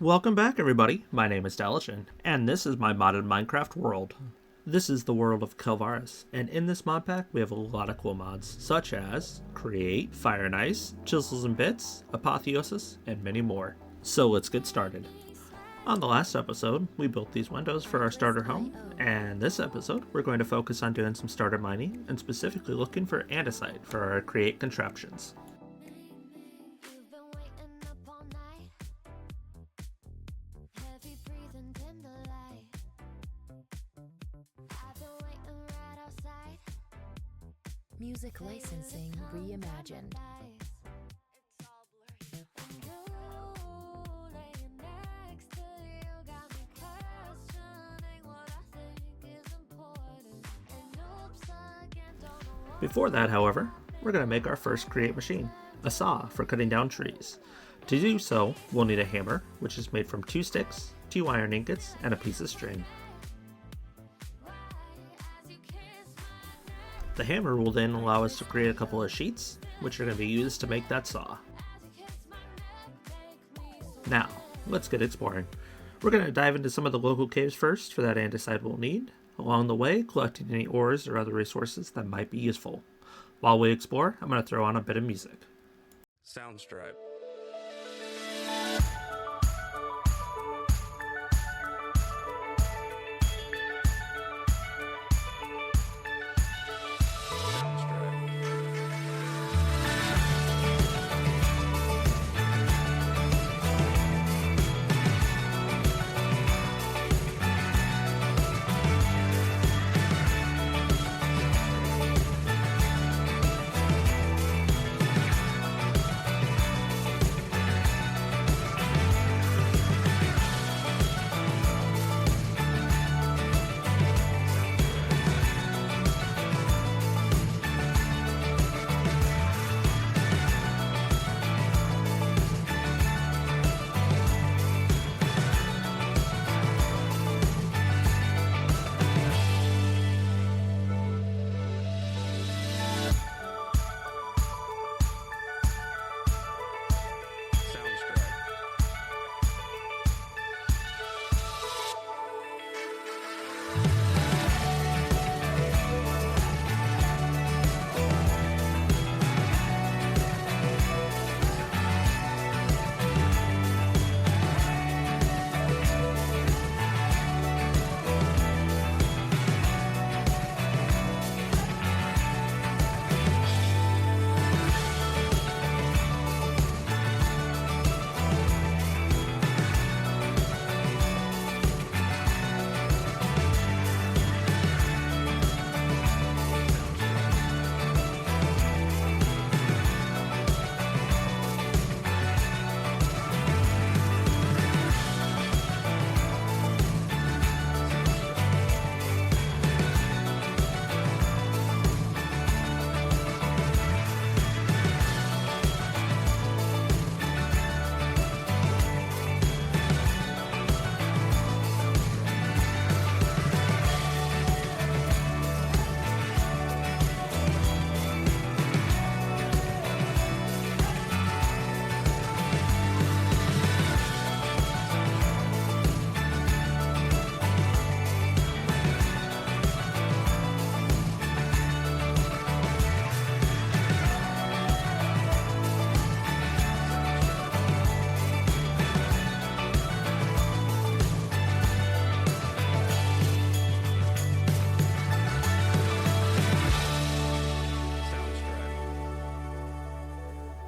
Welcome back, everybody. My name is Dalichin, and this is my modded Minecraft world. This is the world of Kelvaris, and in this mod pack we have a lot of cool mods, such as Create, Fire and Ice, Chisels and Bits, Apotheosis, and many more. So let's get started. On the last episode, we built these windows for our starter home, and this episode we're going to focus on doing some starter mining, and specifically looking for andesite for our Create contraptions. Music licensing reimagined. Before that, however, we're going to make our first Create machine, a saw for cutting down trees. To do so, we'll need a hammer, which is made from 2 sticks, 2 iron ingots, and a piece of string. The hammer will then allow us to create a couple of sheets, which are going to be used to make that saw. Now, let's get exploring. We're going to dive into some of the local caves first for that andesite we'll need, along the way collecting any ores or other resources that might be useful. While we explore, I'm going to throw on a bit of music. Soundstripe.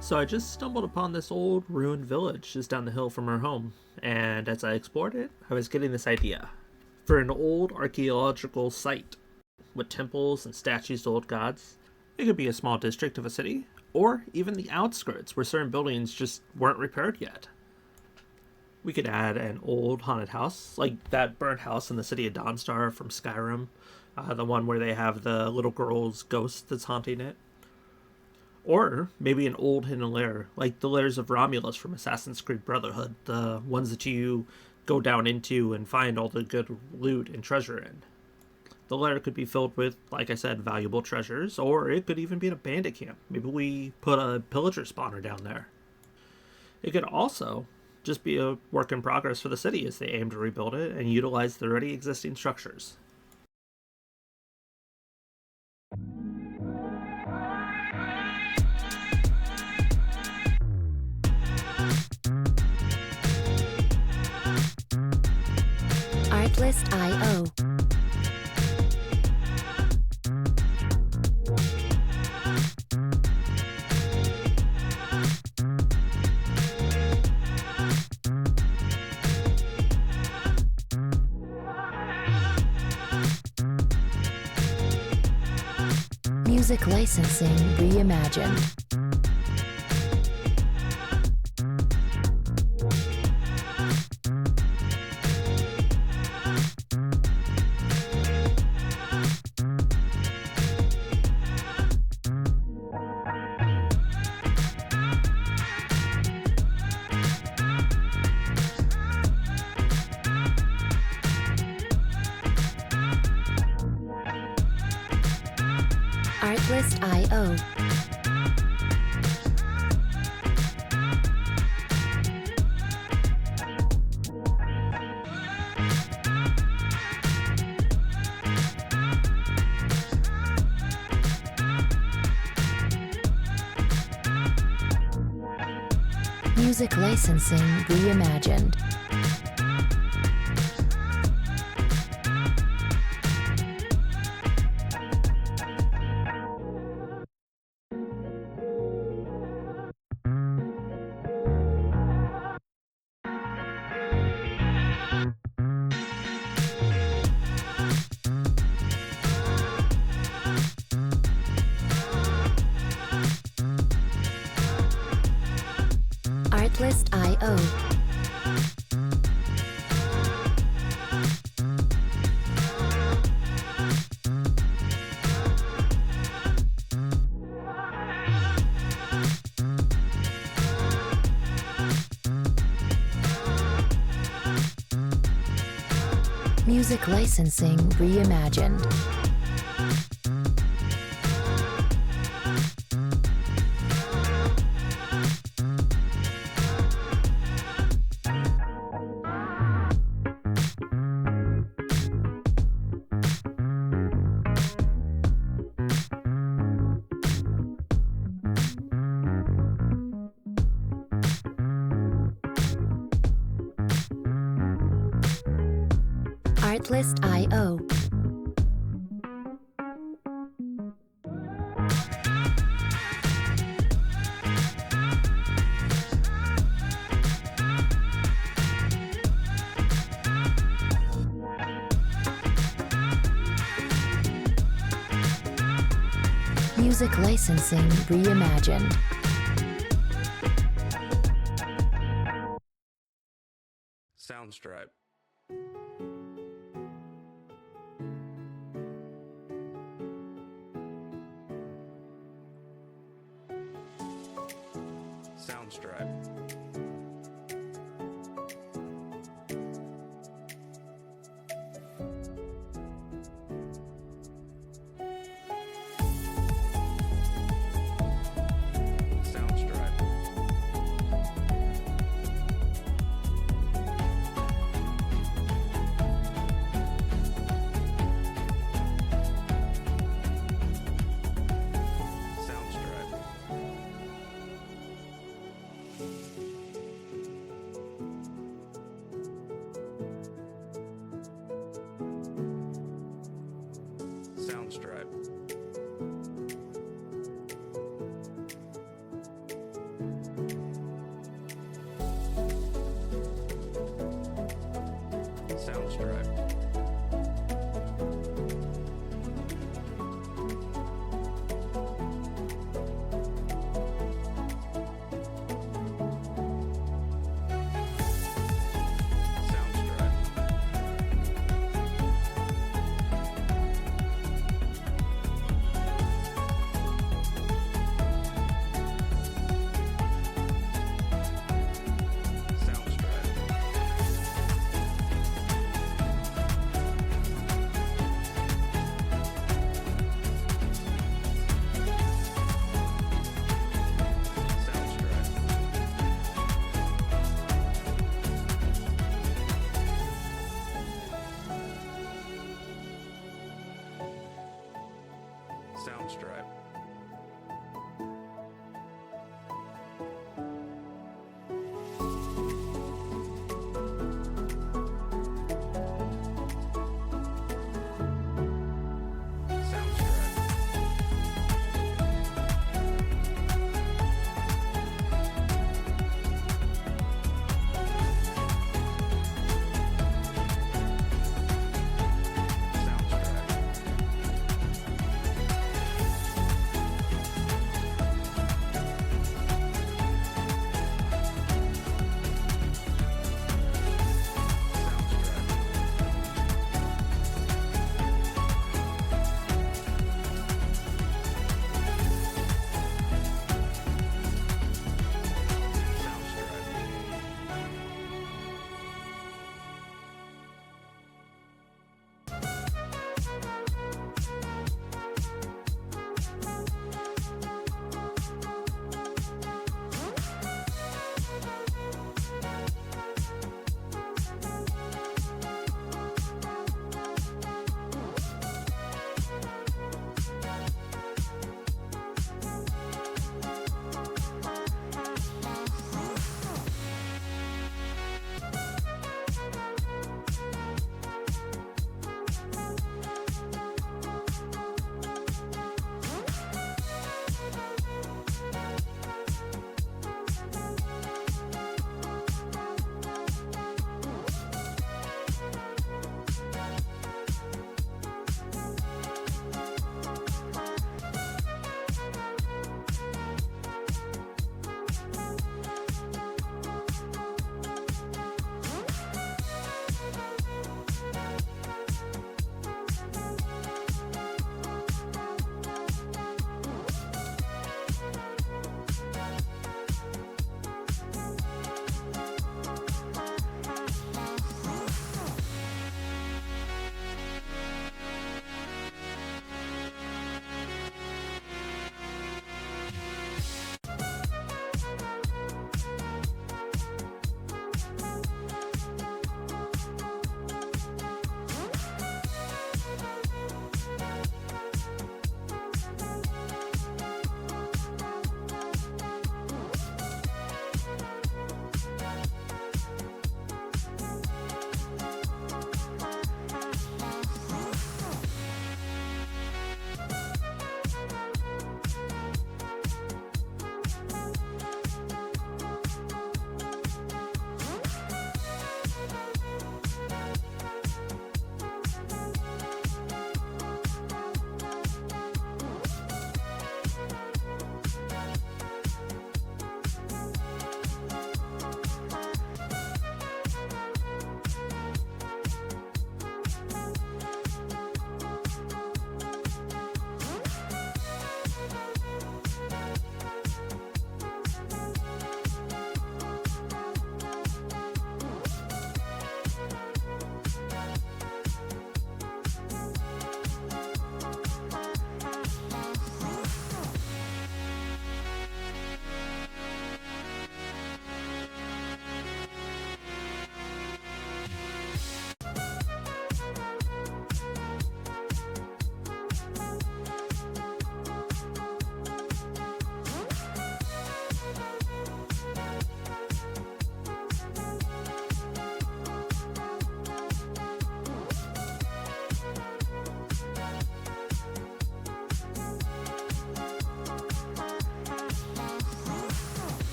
So I just stumbled upon this old ruined village just down the hill from our home, and as I explored it, I was getting this idea. For an old archaeological site with temples and statues to old gods, it could be a small district of a city, or even the outskirts where certain buildings just weren't repaired yet. We could add an old haunted house, like that burnt house in the city of Dawnstar from Skyrim, the one where they have the little girl's ghost that's haunting it. Or maybe an old hidden lair, like the lairs of Romulus from Assassin's Creed Brotherhood, the ones that you go down into and find all the good loot and treasure in. The lair could be filled with, like I said, valuable treasures, or it could even be a bandit camp. Maybe we put a pillager spawner down there. It could also just be a work in progress for the city as they aim to rebuild it and utilize the already existing structures. Artlist.io. Music licensing reimagined. Artlist.io. Music licensing reimagined. Artlist.io. Music licensing reimagined. Artlist.io. Music licensing reimagined. Soundstripe. Soundstripe. Soundstripe. Soundstripe. Soundstripe. Soundstripe. Soundstripe. Soundstripe. Soundstripe. Soundstripe. Soundstripe.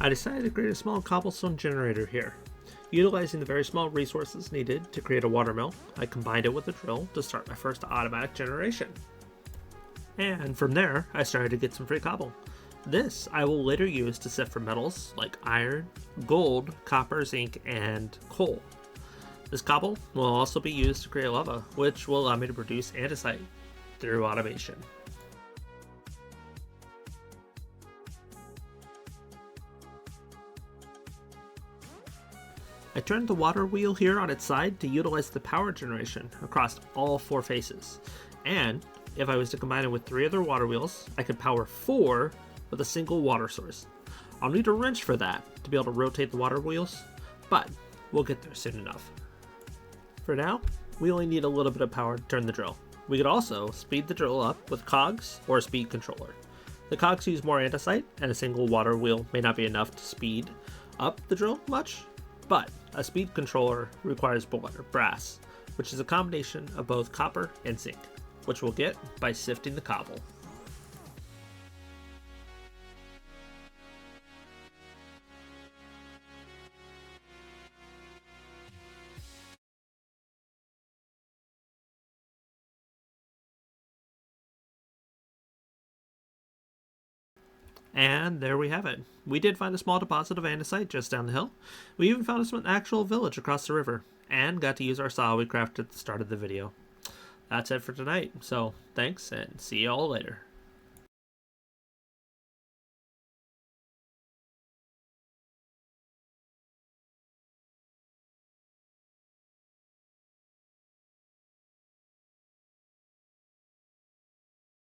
I decided to create a small cobblestone generator here. Utilizing the very small resources needed to create a watermill, I combined it with a drill to start my first automatic generation. And from there, I started to get some free cobble. This I will later use to sift for metals like iron, gold, copper, zinc, and coal. This cobble will also be used to create lava, which will allow me to produce andesite through automation. I turned the water wheel here on its side to utilize the power generation across all 4 faces. And if I was to combine it with 3 other water wheels, I could power 4 with a single water source. I'll need a wrench for that to be able to rotate the water wheels, but we'll get there soon enough. For now, we only need a little bit of power to turn the drill. We could also speed the drill up with cogs or a speed controller. The cogs use more andesite, and a single water wheel may not be enough to speed up the drill much, but a speed controller requires brass, which is a combination of both copper and zinc, which we'll get by sifting the cobble. And there we have it. We did find a small deposit of andesite just down the hill. We even found an actual village across the river, and got to use our saw we crafted at the start of the video. That's it for tonight, so thanks and see you all later.